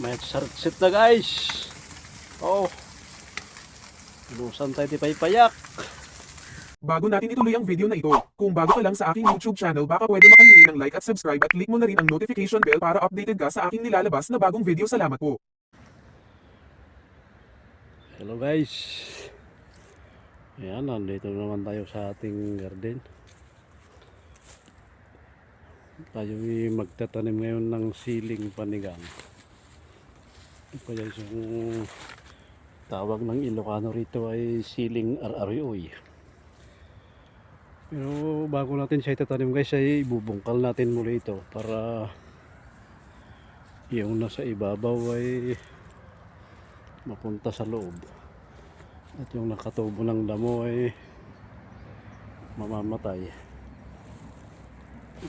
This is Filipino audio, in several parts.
May sartsit na guys. Oh. Inusan tayo di payak. Bago natin ituloy ang video na ito, kung bago ka lang sa aking YouTube channel baka pwede makahingi ng like at subscribe at click mo na rin ang notification bell para updated ka sa aking nilalabas na bagong video. Salamat po. Hello guys. Ayan, nandito naman tayo sa ating garden. Tayo magtatanim ngayon ng siling panigang. Ito guys, yung tawag ng Ilocano rito ay siling ararioy. Pero bago natin siya itatanim guys ay ibubungkal natin muli ito para yung nasa ibabaw ay mapunta sa loob at yung nakatubo ng damo ay mamamatay.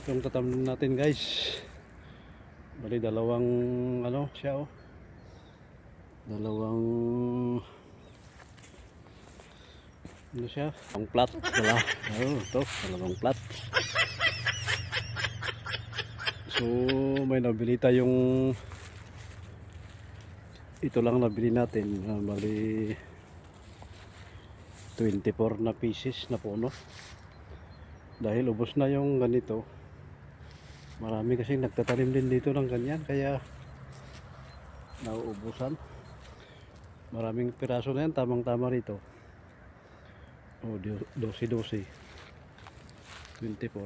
Itong tatanim natin guys, bali dalawang ano siya oh, dalawang ano siya, ang plat wala. Oh, ito, dalawang plat. So may nabili tayong ito lang nabili natin, bali 24 na pieces na puno dahil ubos na yung ganito. Marami kasi nagtatanim din dito ng ganyan kaya nauubusan. Maraming piraso na yan, tamang tama rito. Oh, 12 24.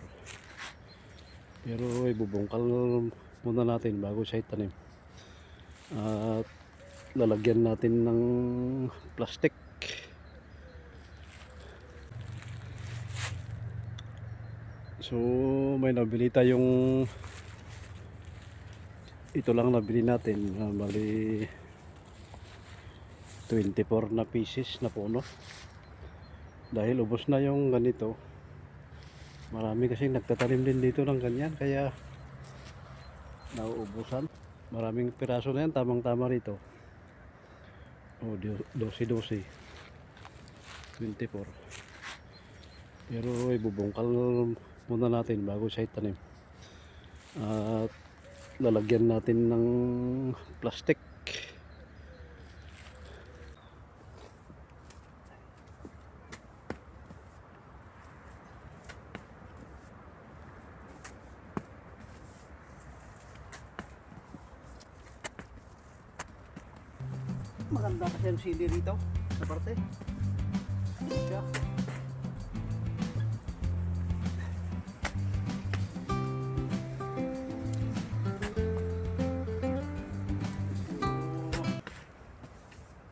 Pero ibubungkal muna natin bago siya itanim at lalagyan natin ng plastic. So may nabili tayong ito lang nabili natin, bali 24 na pieces na puno dahil ubos na yung ganito. Marami kasi nagtatanim din dito ng ganyan kaya nauubusan. Maraming piraso na yan, tamang tama rito. Oh, 12 24. Pero ibubungkal muna natin bago siya itanim at lalagyan natin ng plastic. Maganda kasi ang sili rito sa parte. Siya.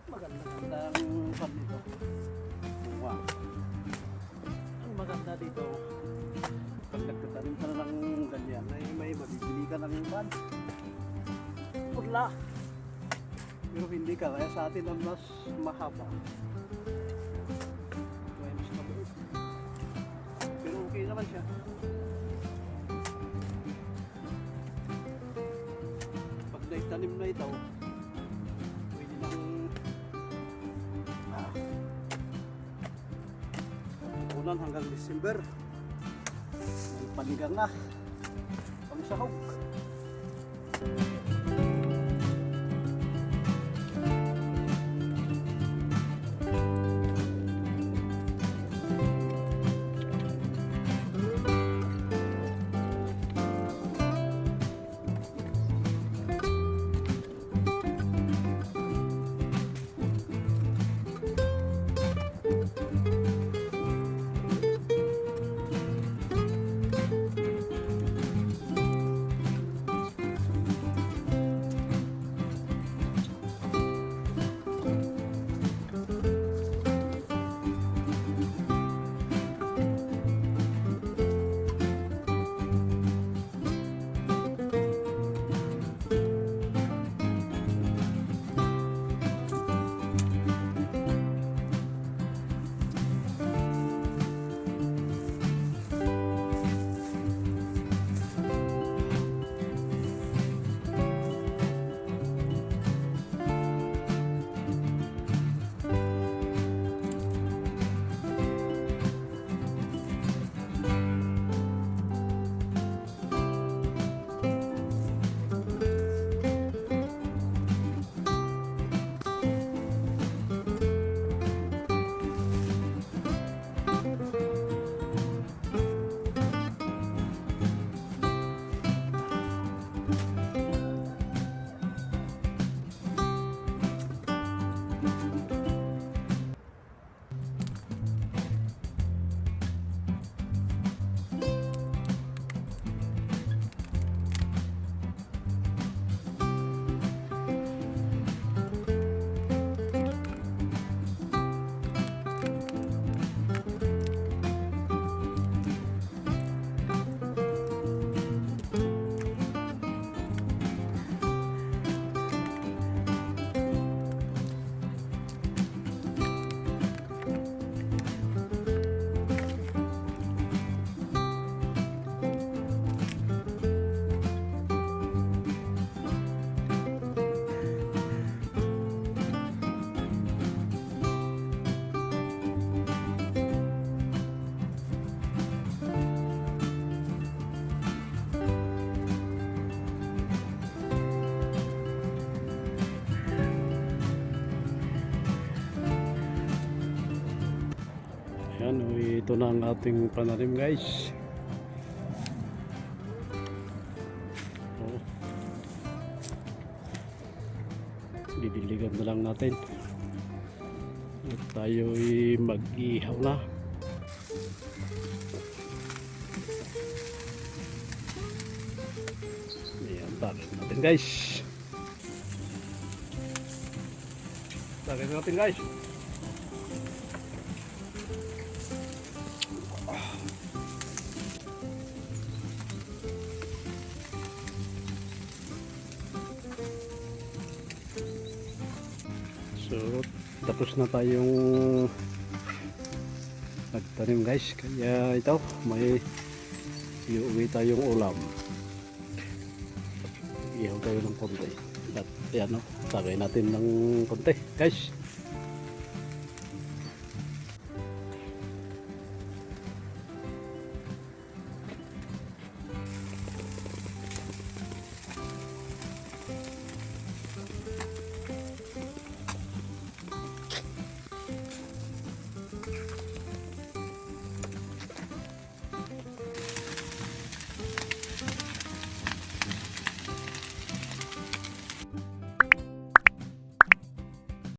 Maganda ang pan nito. Wow. Ang maganda dito, pag nagtatanim ka na ng ganyan, ay may mabibili ka ng pan. Pudla. Pero hindi ka, kaya sa atin ang mas mahaba. May mas mabuot. Pero okay naman siya. Pag naitanim na ito, pwede nang unan hanggang December. May panigang na. Pang sahog. ito na ang ating pananim guys. Oh. Didiligan na lang natin. At tayo'y mag-ihaw na. Ayan, tagay natin guys. Tagay natin guys. So, tapos na tayong nagtanim guys. Kaya ito, may iuwi tayong ulam. Ihaw tayo ng konti. At yan o, tagay natin ng konti guys.